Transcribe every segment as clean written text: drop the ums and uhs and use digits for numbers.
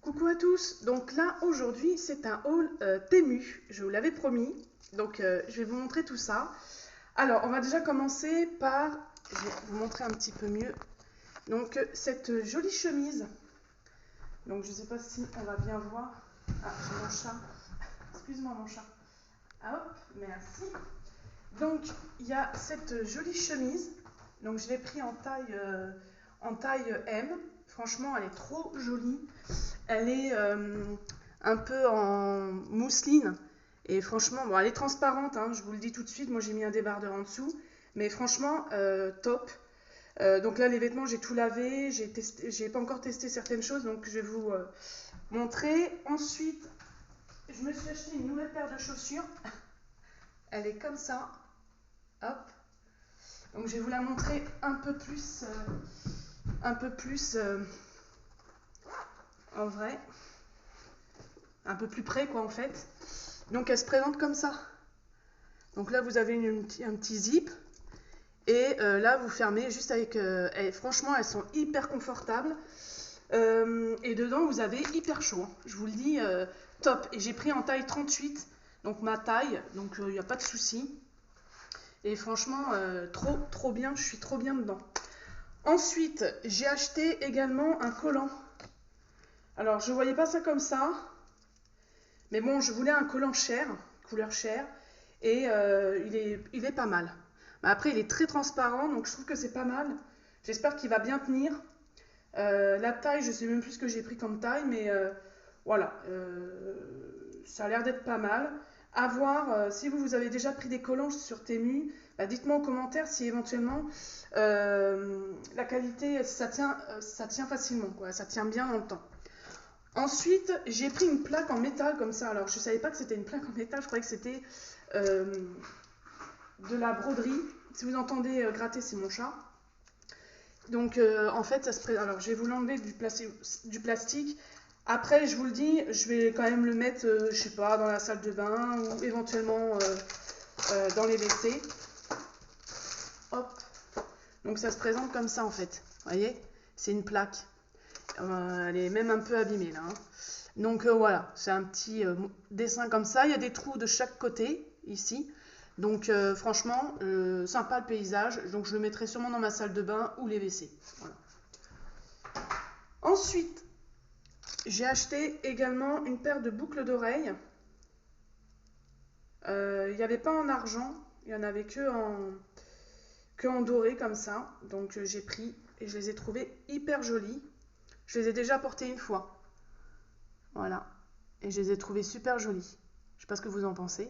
Coucou à tous, donc là aujourd'hui c'est un haul Temu, je vous l'avais promis, donc je vais vous montrer tout ça. Alors on va déjà commencer par, je vais vous montrer un petit peu mieux, donc cette jolie chemise, donc je ne sais pas si on va bien voir, ah j'ai mon chat, excuse-moi mon chat, hop, merci. Donc il y a cette jolie chemise, donc je l'ai pris en taille M, franchement elle est trop jolie. Elle est un peu en mousseline et franchement, bon, elle est transparente, hein, je vous le dis tout de suite, moi j'ai mis un débardeur en dessous, mais franchement, top. Donc là, les vêtements, j'ai tout lavé, j'ai pas encore testé certaines choses, donc je vais vous montrer. Ensuite, je me suis acheté une nouvelle paire de chaussures. Elle est comme ça, hop. Donc je vais vous la montrer un peu plus en vrai. Un peu plus près quoi en fait. Donc elle se présente comme ça. Donc là vous avez un petit zip et là vous fermez juste avec... franchement elles sont hyper confortables et dedans vous avez hyper chaud. Je vous le dis, top. Et j'ai pris en taille 38, donc ma taille, donc il n'y a pas de souci. Et franchement trop bien, je suis trop bien dedans. Ensuite j'ai acheté également un collant. Alors je ne voyais pas ça comme ça. Mais bon, je voulais un collant cher, couleur chair, et il est pas mal. Mais après, il est très transparent, donc je trouve que c'est pas mal. J'espère qu'il va bien tenir. La taille, je sais même plus ce que j'ai pris comme taille, mais voilà, ça a l'air d'être pas mal. À voir, si vous avez déjà pris des collants sur Temu, bah dites-moi en commentaire si éventuellement la qualité, ça tient facilement, quoi, ça tient bien dans le temps. Ensuite, j'ai pris une plaque en métal comme ça. Alors, je ne savais pas que c'était une plaque en métal. Je croyais que c'était de la broderie. Si vous entendez gratter, c'est mon chat. Donc, en fait, ça se présente. Alors, je vais vous l'enlever du plastique. Après, je vous le dis, je vais quand même le mettre, je sais pas, dans la salle de bain ou éventuellement dans les WC. Hop. Donc, ça se présente comme ça, en fait. Vous voyez? C'est une plaque. Elle est même un peu abîmée là. Hein. Donc voilà, c'est un petit dessin comme ça. Il y a des trous de chaque côté ici. Donc franchement, sympa le paysage. Donc je le mettrai sûrement dans ma salle de bain ou les WC. Voilà. Ensuite, j'ai acheté également une paire de boucles d'oreilles. Il n'y avait pas en argent, il n'y en avait que en doré comme ça. Donc j'ai pris et je les ai trouvées hyper jolies. Je les ai déjà portées une fois. Voilà. Et je les ai trouvées super jolies. Je ne sais pas ce que vous en pensez.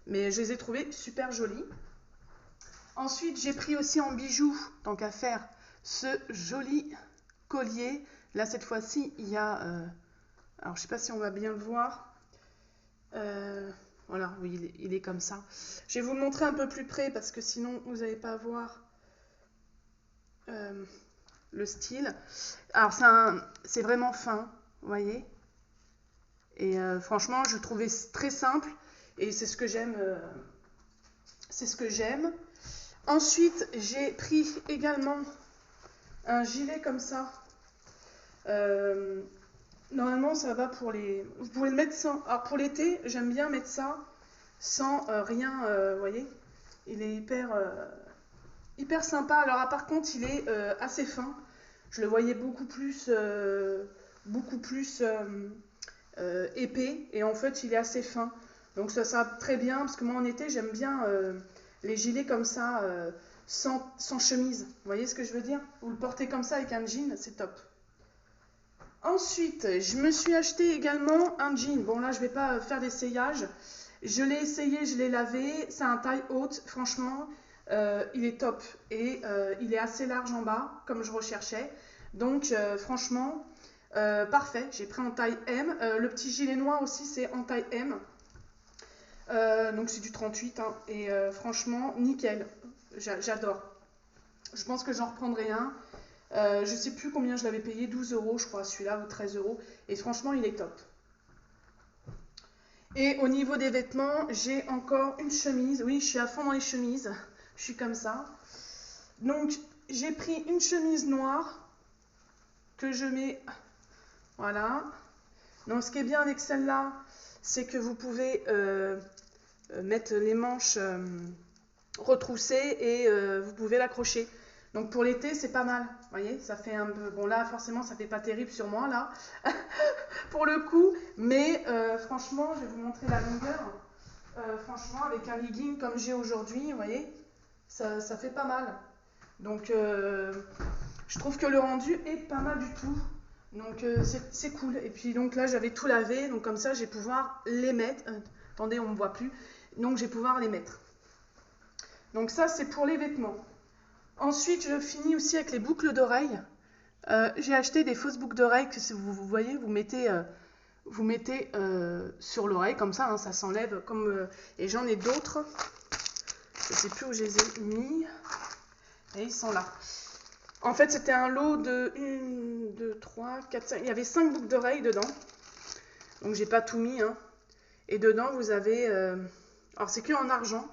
Mais je les ai trouvées super jolies. Ensuite, j'ai pris aussi en bijoux, tant qu'à faire, ce joli collier. Là, cette fois-ci, il y a... alors, je ne sais pas si on va bien le voir. Voilà, oui, il est comme ça. Je vais vous le montrer un peu plus près parce que sinon, vous n'allez pas voir le style. Alors, c'est vraiment fin, vous voyez. Et franchement, je trouvais très simple et c'est ce que j'aime. Ensuite, j'ai pris également un gilet comme ça. Normalement, ça va pour les... Vous pouvez le mettre sans... Alors pour l'été, j'aime bien mettre ça sans rien, vous voyez. Il est hyper sympa. Alors par contre, il est assez fin. Je le voyais beaucoup plus épais et en fait il est assez fin, donc ça sera très bien parce que moi en été j'aime bien les gilets comme ça sans chemise, vous voyez ce que je veux dire, vous le portez comme ça avec un jean, c'est top. Ensuite je me suis acheté également un jean. Bon là je vais pas faire d'essayage, je l'ai essayé, je l'ai lavé, c'est un taille haute, franchement il est top et il est assez large en bas comme je recherchais, donc franchement parfait, j'ai pris en taille M. Le petit gilet noir aussi, c'est en taille M. Donc c'est du 38. Hein, et franchement, nickel. J'adore. Je pense que j'en reprendrai un. Je ne sais plus combien je l'avais payé, 12 € je crois, celui-là, ou 13 €. Et franchement, il est top. Et au niveau des vêtements, j'ai encore une chemise. Oui, je suis à fond dans les chemises. Je suis comme ça. Donc, j'ai pris une chemise noire que je mets... Voilà. Donc ce qui est bien avec celle-là, c'est que vous pouvez mettre les manches retroussées et vous pouvez l'accrocher. Donc pour l'été, c'est pas mal. Vous voyez, ça fait un peu... Bon là, forcément, ça fait pas terrible sur moi, là, pour le coup. Mais franchement, je vais vous montrer la longueur. Franchement, avec un legging comme j'ai aujourd'hui, vous voyez, ça fait pas mal. Donc je trouve que le rendu est pas mal du tout. Donc c'est cool. Et puis donc là, j'avais tout lavé. Donc comme ça, je vais pouvoir les mettre. Attendez, on ne me voit plus. Donc je vais pouvoir les mettre. Donc ça, c'est pour les vêtements. Ensuite, je finis aussi avec les boucles d'oreilles. J'ai acheté des fausses boucles d'oreilles que vous voyez, vous mettez sur l'oreille comme ça, hein, ça s'enlève. Et j'en ai d'autres. Je ne sais plus où je les ai mis. Et ils sont là. En fait, c'était un lot de 1, 2, 3, 4, 5. Il y avait 5 boucles d'oreilles dedans. Donc, j'ai pas tout mis. Hein. Et dedans, vous avez... alors, c'est que en argent.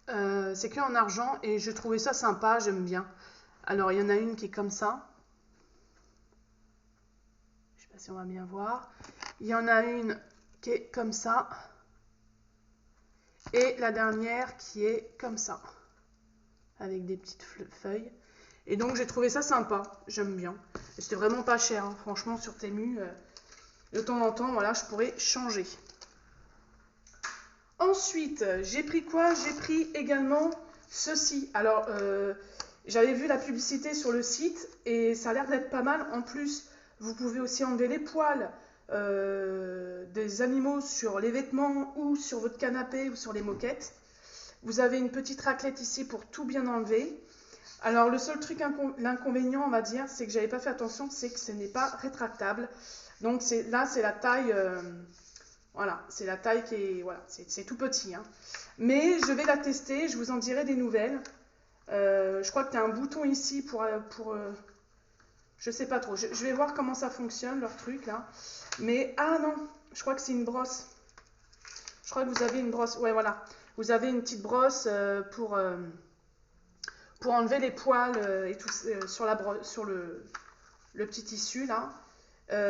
C'est que en argent. Et je trouvais ça sympa. J'aime bien. Alors, il y en a une qui est comme ça. Je ne sais pas si on va bien voir. Il y en a une qui est comme ça. Et la dernière qui est comme ça. Avec des petites feuilles. Et donc j'ai trouvé ça sympa, j'aime bien. Et c'était vraiment pas cher, hein. Franchement sur Temu, de temps en temps, voilà, je pourrais changer. Ensuite, j'ai pris quoi? J'ai pris également ceci. Alors, j'avais vu la publicité sur le site et ça a l'air d'être pas mal. En plus, vous pouvez aussi enlever les poils des animaux sur les vêtements ou sur votre canapé ou sur les moquettes. Vous avez une petite raclette ici pour tout bien enlever. Alors le seul truc, l'inconvénient on va dire, c'est que j'avais pas fait attention, c'est que ce n'est pas rétractable. Donc là c'est la taille, voilà, c'est la taille qui est, voilà, c'est tout petit. Hein. Mais je vais la tester, je vous en dirai des nouvelles. Je crois que tu as un bouton ici pour je sais pas trop, je vais voir comment ça fonctionne leur truc là. Mais, ah non, je crois que c'est une brosse. Je crois que vous avez une brosse, ouais voilà. Vous avez une petite brosse pour enlever les poils et tout sur le petit tissu là.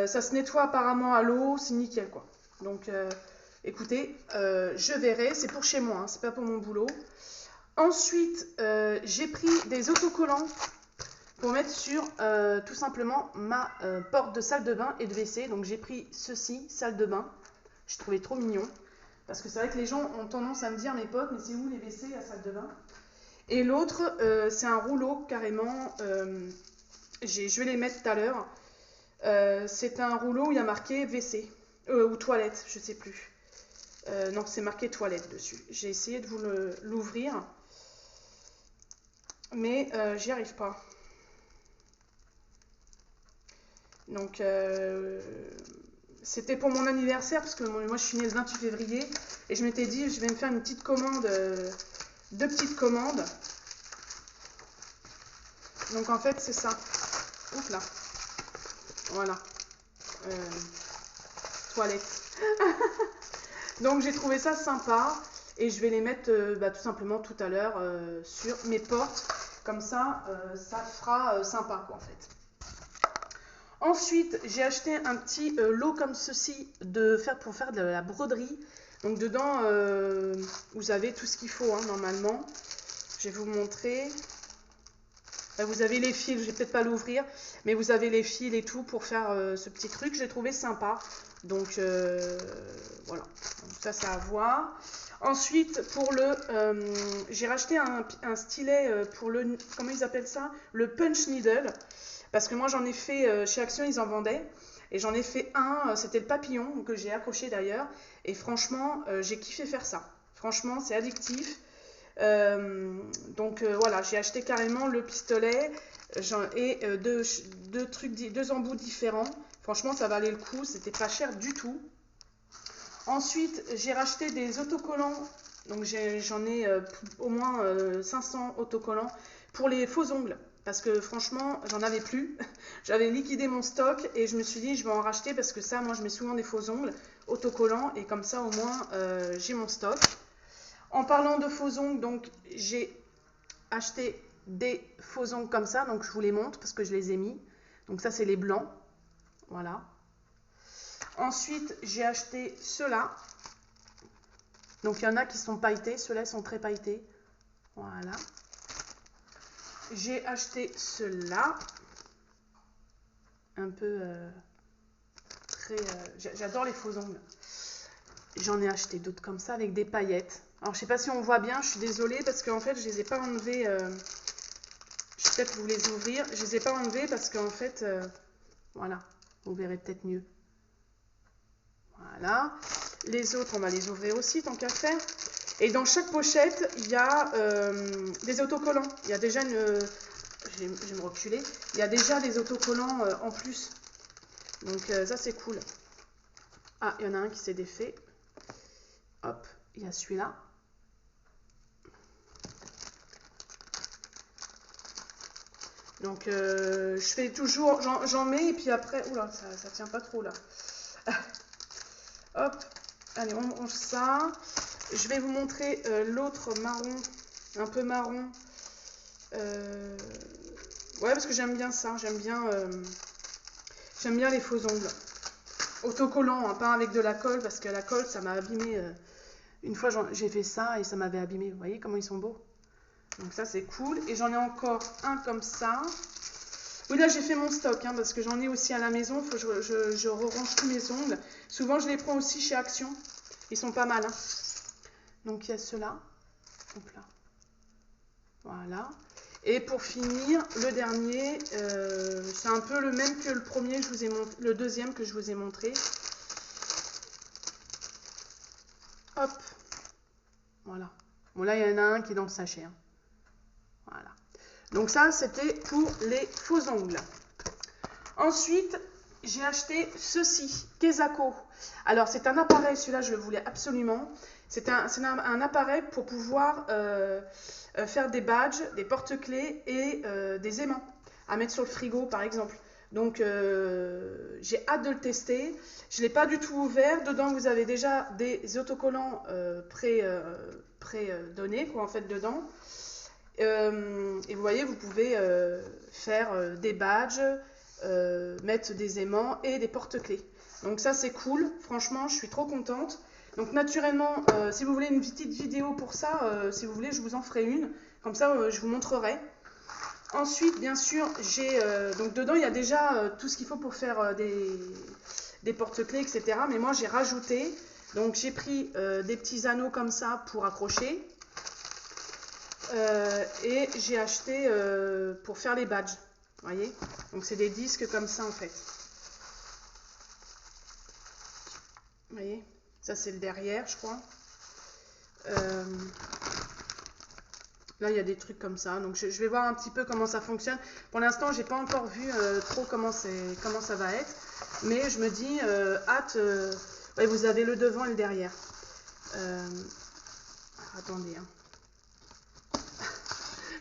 Ça se nettoie apparemment à l'eau, c'est nickel quoi. Donc écoutez, je verrai, c'est pour chez moi, hein, c'est pas pour mon boulot. Ensuite, j'ai pris des autocollants pour mettre sur tout simplement ma porte de salle de bain et de WC. Donc j'ai pris ceci, salle de bain. Je trouvais trop mignon. Parce que c'est vrai que les gens ont tendance à me dire, mes potes, mais c'est où les WC, la salle de bain? Et l'autre, c'est un rouleau carrément. Je vais les mettre tout à l'heure. C'est un rouleau où il y a marqué WC. Ou toilette, je sais plus. Non, c'est marqué toilette dessus. J'ai essayé de vous l'ouvrir. Mais j'y arrive pas. Donc, c'était pour mon anniversaire, parce que moi je suis née le 28 février. Et je m'étais dit, je vais me faire une petite commande, 2 petites commandes. Donc en fait, c'est ça. Oups là. Voilà. Toilette. Donc j'ai trouvé ça sympa. Et je vais les mettre tout simplement tout à l'heure sur mes portes. Comme ça, ça fera sympa quoi en fait. Ensuite, j'ai acheté un petit lot comme ceci pour faire de la broderie. Donc dedans, vous avez tout ce qu'il faut hein, normalement. Je vais vous montrer. Vous avez les fils, je vais peut-être pas l'ouvrir, mais vous avez les fils et tout pour faire ce petit truc. J'ai trouvé sympa. Donc voilà, donc, ça c'est à voir. Ensuite, j'ai racheté un stylet pour le, comment ils appellent ça? Le punch needle. Parce que moi j'en ai fait, chez Action ils en vendaient. Et j'en ai fait un, c'était le papillon que j'ai accroché d'ailleurs. Et franchement, j'ai kiffé faire ça. Franchement, c'est addictif. Donc voilà, j'ai acheté carrément le pistolet et deux embouts différents. Franchement, ça valait le coup, c'était pas cher du tout. Ensuite, j'ai racheté des autocollants. Donc j'en ai au moins 500 autocollants pour les faux ongles. Parce que franchement, j'en avais plus. J'avais liquidé mon stock et je me suis dit, je vais en racheter parce que ça, moi, je mets souvent des faux ongles autocollants et comme ça, au moins, j'ai mon stock. En parlant de faux ongles, donc j'ai acheté des faux ongles comme ça, donc je vous les montre parce que je les ai mis. Donc ça, c'est les blancs. Voilà. Ensuite, j'ai acheté ceux-là. Donc, il y en a qui sont pailletés. Ceux-là sont très pailletés. Voilà. J'ai acheté ceux-là. Un peu très... j'adore les faux ongles. J'en ai acheté d'autres comme ça avec des paillettes. Alors, je ne sais pas si on voit bien. Je suis désolée parce qu'en fait, je ne les ai pas enlevés. Je vais peut-être vous les ouvrir. Je ne les ai pas enlevés parce qu'en fait... voilà. Vous verrez peut-être mieux. Voilà. Les autres, on va les ouvrir aussi, tant qu'à faire. Et dans chaque pochette, il y a des autocollants. Il y a déjà une... je vais me reculer. Il y a déjà des autocollants en plus. Donc ça, c'est cool. Ah, il y en a un qui s'est défait. Hop, il y a celui-là. Donc je fais toujours... J'en mets et puis après... Oula, ça tient pas trop là. Hop, allez, on range ça. Je vais vous montrer l'autre marron, un peu marron. Ouais, parce que j'aime bien ça. J'aime bien les faux ongles. Autocollants, hein, pas avec de la colle, parce que la colle, ça m'a abîmé. Une fois, j'ai fait ça et ça m'avait abîmé. Vous voyez comment ils sont beaux? Donc ça, c'est cool. Et j'en ai encore un comme ça. Oui, là, j'ai fait mon stock, hein, parce que j'en ai aussi à la maison. Il faut que je re-range tous mes ongles. Souvent, je les prends aussi chez Action. Ils sont pas mal. Hein. Donc, il y a ceux-là. Donc là. Voilà. Et pour finir, le dernier, c'est un peu le même que le premier, le deuxième que je vous ai montré. Hop. Voilà. Bon, là, il y en a un qui est dans le sachet. Hein. Voilà. Donc ça, c'était pour les faux ongles. Ensuite, j'ai acheté ceci, Kezako. Alors, c'est un appareil, celui-là, je le voulais absolument. C'est un appareil pour pouvoir faire des badges, des porte-clés et des aimants à mettre sur le frigo, par exemple. Donc, j'ai hâte de le tester. Je ne l'ai pas du tout ouvert. Dedans, vous avez déjà des autocollants pré-donnés, quoi, en fait, dedans. Et vous voyez, vous pouvez faire des badges, mettre des aimants et des porte-clés. Donc ça, c'est cool. Franchement, je suis trop contente. Donc naturellement, si vous voulez une petite vidéo pour ça, si vous voulez, je vous en ferai une. Comme ça, je vous montrerai. Ensuite, bien sûr, donc dedans, il y a déjà tout ce qu'il faut pour faire des porte-clés, etc. Mais moi, j'ai rajouté. Donc j'ai pris des petits anneaux comme ça pour accrocher. Et j'ai acheté pour faire les badges. Vous voyez? Donc c'est des disques comme ça en fait. Vous voyez? Ça c'est le derrière, je crois. Là il y a des trucs comme ça. Donc je vais voir un petit peu comment ça fonctionne. Pour l'instant, j'ai pas encore vu trop comment ça va être. Mais je me dis, hâte. Ouais, vous avez le devant et le derrière. Attendez. Hein.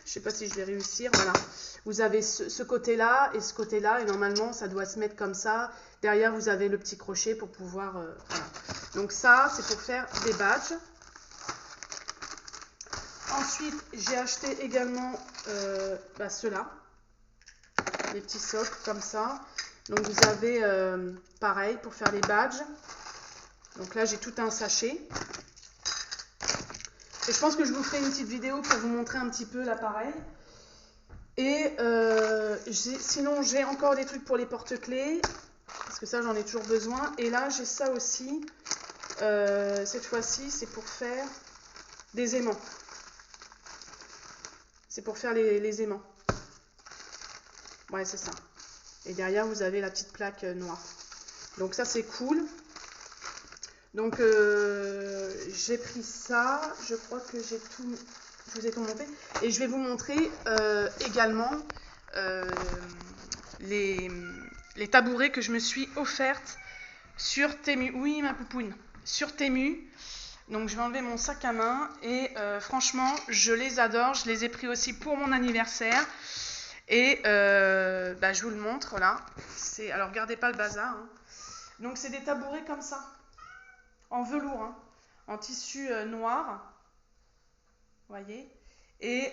Je sais pas si je vais réussir, voilà. Vous avez ce côté-là et ce côté-là, et normalement, ça doit se mettre comme ça. Derrière, vous avez le petit crochet pour pouvoir... voilà. Donc ça, c'est pour faire des badges. Ensuite, j'ai acheté également ceux-là. Les petits socles, comme ça. Donc vous avez, pareil, pour faire les badges. Donc là, j'ai tout un sachet. Et je pense que je vous ferai une petite vidéo pour vous montrer un petit peu l'appareil. Et sinon, j'ai encore des trucs pour les porte-clés. Parce que ça, j'en ai toujours besoin. Et là, j'ai ça aussi. Cette fois-ci, c'est pour faire des aimants. C'est pour faire les aimants. Ouais, c'est ça. Et derrière, vous avez la petite plaque noire. Donc ça, c'est cool. Donc, j'ai pris ça. Je crois que j'ai tout... Je vous ai tout montré. Et je vais vous montrer également les tabourets que je me suis offertes sur Temu. Oui, ma poupoune. Sur Temu. Donc, je vais enlever mon sac à main. Et franchement, je les adore. Je les ai pris aussi pour mon anniversaire. Et je vous le montre là. Alors, regardez pas le bazar. Hein. Donc, c'est des tabourets comme ça. En velours. Hein, en tissu noir. Vous voyez? Et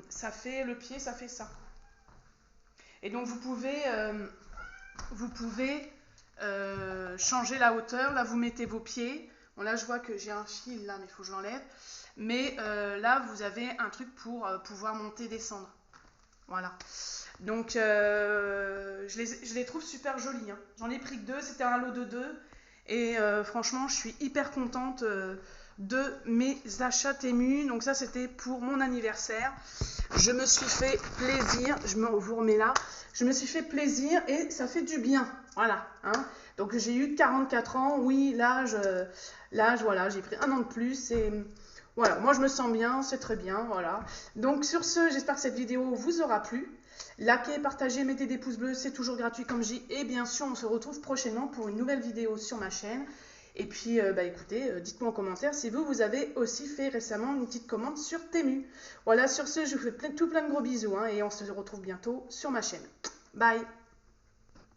ça fait le pied, ça fait ça. Et donc vous pouvez vous pouvez changer la hauteur. Là, vous mettez vos pieds. Bon, là, je vois que j'ai un fil là, mais il faut que je l'enlève. Mais là, vous avez un truc pour pouvoir monter, descendre. Voilà. Donc, je les trouve super jolis. Hein. J'en ai pris que 2. C'était un lot de 2. Et franchement, je suis hyper contente de mes achats Temu. Donc ça, c'était pour mon anniversaire. Je me suis fait plaisir. Vous remets là. Je me suis fait plaisir et ça fait du bien. Voilà. Hein. Donc j'ai eu 44 ans. Oui, l'âge, voilà, j'ai pris 1 an de plus. Et voilà, moi je me sens bien, c'est très bien. Voilà. Donc sur ce, j'espère que cette vidéo vous aura plu. Likez, partagez, mettez des pouces bleus, c'est toujours gratuit comme je dis. Et bien sûr, on se retrouve prochainement pour une nouvelle vidéo sur ma chaîne. Et puis, écoutez, dites-moi en commentaire si vous avez aussi fait récemment une petite commande sur Temu. Voilà, sur ce, je vous fais tout plein de gros bisous. Hein, et on se retrouve bientôt sur ma chaîne. Bye!